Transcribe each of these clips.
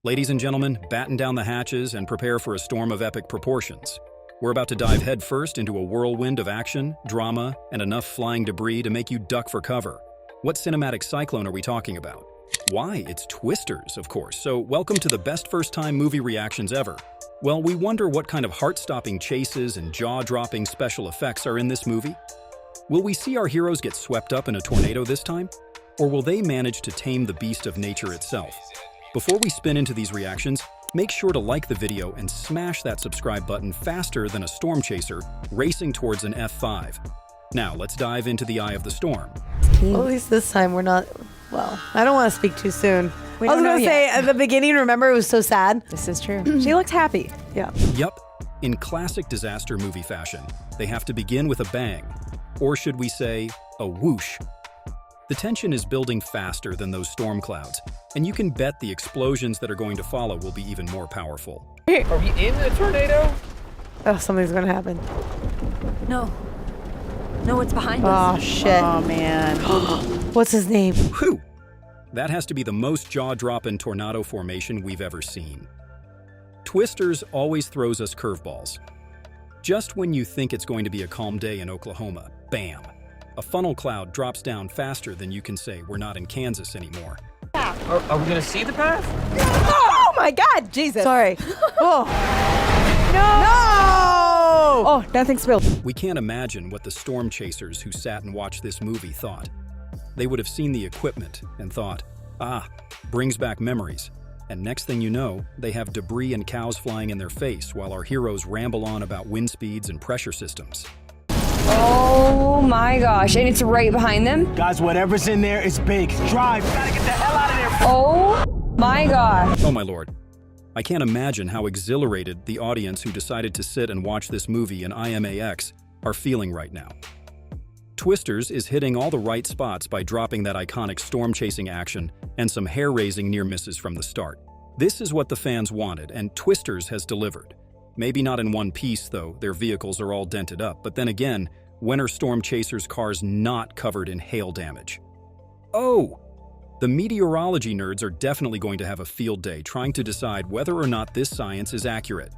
Ladies and gentlemen, batten down the hatches and prepare for a storm of epic proportions. We're about to dive headfirst into a whirlwind of action, drama, and enough flying debris to make you duck for cover. What cinematic cyclone are we talking about? Why, it's Twisters, of course. So welcome to the best first-time movie reactions ever. Well, we wonder what kind of heart-stopping chases and jaw-dropping special effects are in this movie. Will we see our heroes get swept up in a tornado this time? Or will they manage to tame the beast of nature itself? Before we spin into these reactions, make sure to like the video and smash that subscribe button faster than a storm chaser racing towards an F5. Now, let's dive into the eye of the storm. Well, at least this time we're not, well, I don't want to speak too soon. We I was don't going know to say, yet. at the beginning, remember, it was so sad? This is true. She looks happy. Yeah. Yup, in classic disaster movie fashion, they have to begin with a bang. Or should we say, a whoosh. The tension is building faster than those storm clouds, and you can bet the explosions that are going to follow will be even more powerful. Are we in a tornado? Oh, something's going to happen. No. No, it's behind Oh, us. shit. Oh, man. What's his name? Whew! That has to be the most jaw-dropping tornado formation we've ever seen. Twisters always throws us curveballs. Just when you think it's going to be a calm day in Oklahoma, bam! A funnel cloud drops down faster than you can say we're not in Kansas anymore. Are we gonna see the path? Oh, my God. Jesus. Sorry. Oh. No! Oh, nothing spilled. We can't imagine what the storm chasers who sat and watched this movie thought. They would have seen the equipment and thought, brings back memories. And next thing you know, they have debris and cows flying in their face while our heroes ramble on about wind speeds and pressure systems. Oh my gosh, and it's right behind them? Guys, whatever's in there is big. Drive, gotta get the hell out of there. Oh my gosh. Oh my lord. I can't imagine how exhilarated the audience who decided to sit and watch this movie in IMAX are feeling right now. Twisters is hitting all the right spots by dropping that iconic storm-chasing action and some hair-raising near misses from the start. This is what the fans wanted, and Twisters has delivered. Maybe not in one piece, though, their vehicles are all dented up, but then again, when are storm chasers' cars not covered in hail damage? Oh! The meteorology nerds are definitely going to have a field day trying to decide whether or not this science is accurate.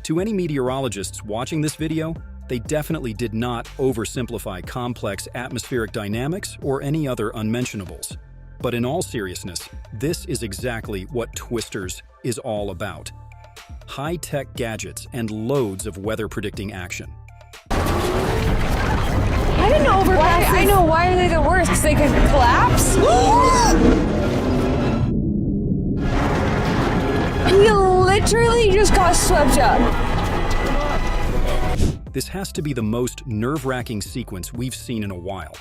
To any meteorologists watching this video, they definitely did not oversimplify complex atmospheric dynamics or any other unmentionables. But in all seriousness, this is exactly what Twisters is all about. High-tech gadgets and loads of weather-predicting action. I didn't know overpasses. I know, why are they the worst? Because they could collapse? We literally just got swept up. This has to be the most nerve-wracking sequence we've seen in a while.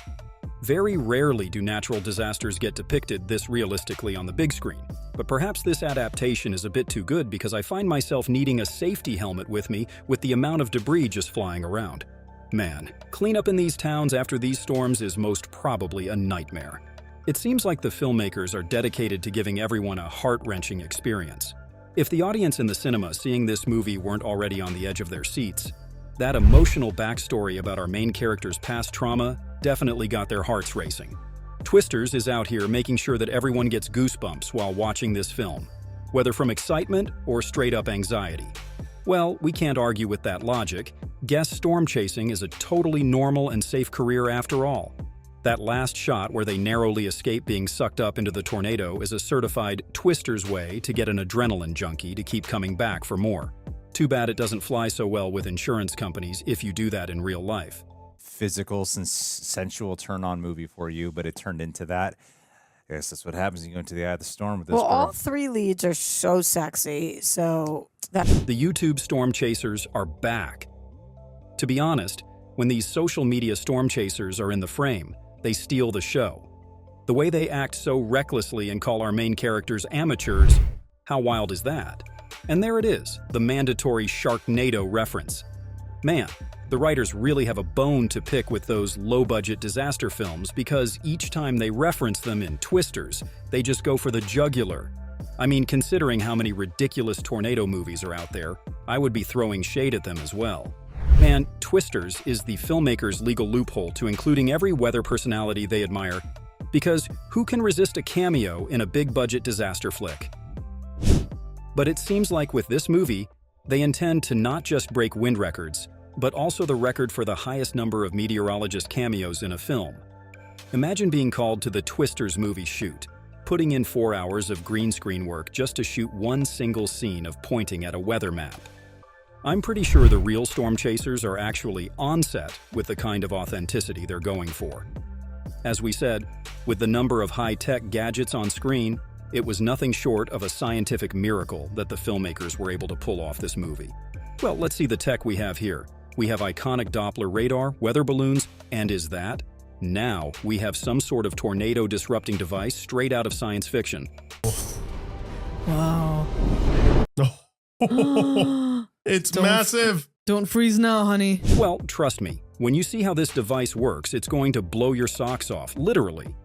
Very rarely do natural disasters get depicted this realistically on the big screen, but perhaps this adaptation is a bit too good because I find myself needing a safety helmet with me with the amount of debris just flying around. Man, cleanup in these towns after these storms is most probably a nightmare. It seems like the filmmakers are dedicated to giving everyone a heart-wrenching experience. If the audience in the cinema seeing this movie weren't already on the edge of their seats, that emotional backstory about our main character's past trauma definitely got their hearts racing. Twisters is out here making sure that everyone gets goosebumps while watching this film, whether from excitement or straight-up anxiety. Well, we can't argue with that logic. Guess storm chasing is a totally normal and safe career after all. That last shot where they narrowly escape being sucked up into the tornado is a certified Twisters way to get an adrenaline junkie to keep coming back for more. Too bad it doesn't fly so well with insurance companies if you do that in real life. Physical, sensual turn-on movie for you, but it turned into that. I guess that's what happens when you go into the eye of the storm with this Well, girl. all three leads are so sexy, so that... The YouTube storm chasers are back. To be honest, when these social media storm chasers are in the frame, they steal the show. The way they act so recklessly and call our main characters amateurs, how wild is that? And there it is, the mandatory Sharknado reference. Man, the writers really have a bone to pick with those low-budget disaster films because each time they reference them in Twisters, they just go for the jugular. I mean, considering how many ridiculous tornado movies are out there, I would be throwing shade at them as well. Man, Twisters is the filmmaker's legal loophole to including every weather personality they admire, because who can resist a cameo in a big-budget disaster flick? But it seems like with this movie, they intend to not just break wind records, but also the record for the highest number of meteorologist cameos in a film. Imagine being called to the Twisters movie shoot, putting in 4 hours of green screen work just to shoot one single scene of pointing at a weather map. I'm pretty sure the real storm chasers are actually on set with the kind of authenticity they're going for. As we said, with the number of high-tech gadgets on screen, it was nothing short of a scientific miracle that the filmmakers were able to pull off this movie. Well, let's see the tech we have here. We have iconic Doppler radar, weather balloons, and is that? Now, we have some sort of tornado-disrupting device straight out of science fiction. Wow. It's massive. Don't freeze now, honey. Well, trust me, when you see how this device works, it's going to blow your socks off, literally.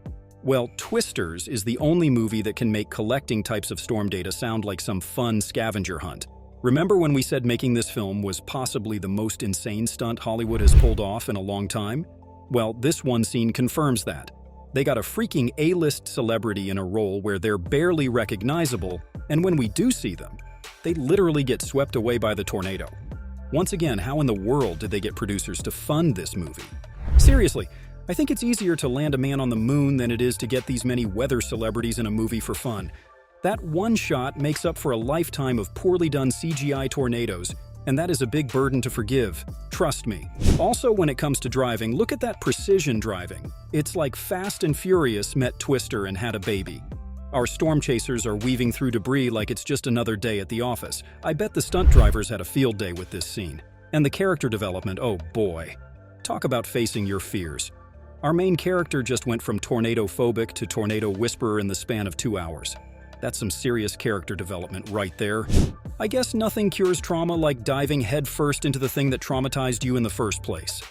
Well, Twisters is the only movie that can make collecting types of storm data sound like some fun scavenger hunt. Remember when we said making this film was possibly the most insane stunt Hollywood has pulled off in a long time? Well, this one scene confirms that. They got a freaking A-list celebrity in a role where they're barely recognizable, and when we do see them, they literally get swept away by the tornado. Once again, how in the world did they get producers to fund this movie? Seriously, I think it's easier to land a man on the moon than it is to get these many weather celebrities in a movie for fun. That one shot makes up for a lifetime of poorly done CGI tornadoes, and that is a big burden to forgive. Trust me. Also, when it comes to driving, look at that precision driving. It's like Fast and Furious met Twister and had a baby. Our storm chasers are weaving through debris like it's just another day at the office. I bet the stunt drivers had a field day with this scene. And the character development, oh boy. Talk about facing your fears. Our main character just went from tornado-phobic to tornado whisperer in the span of 2 hours. That's some serious character development right there. I guess nothing cures trauma like diving headfirst into the thing that traumatized you in the first place.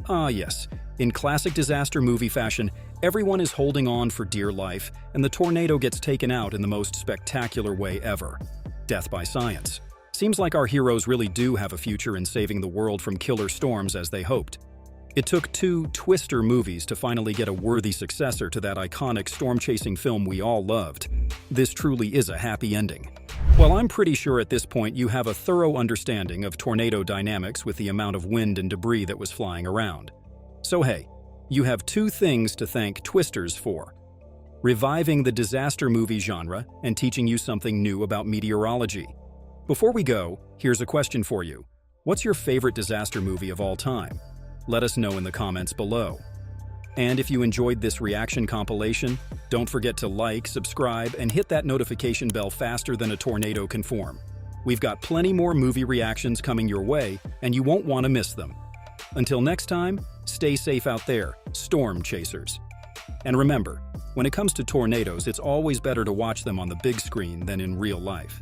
Ah yes, in classic disaster movie fashion, everyone is holding on for dear life, and the tornado gets taken out in the most spectacular way ever. Death by science. Seems like our heroes really do have a future in saving the world from killer storms as they hoped. It took 2 Twister movies to finally get a worthy successor to that iconic storm-chasing film we all loved. This truly is a happy ending. Well, I'm pretty sure at this point you have a thorough understanding of tornado dynamics with the amount of wind and debris that was flying around. So hey, you have 2 things to thank Twisters for: reviving the disaster movie genre and teaching you something new about meteorology. Before we go, here's a question for you. What's your favorite disaster movie of all time? Let us know in the comments below. And if you enjoyed this reaction compilation, don't forget to like, subscribe, and hit that notification bell faster than a tornado can form. We've got plenty more movie reactions coming your way, and you won't want to miss them. Until next time, stay safe out there, storm chasers. And remember, when it comes to tornadoes, it's always better to watch them on the big screen than in real life.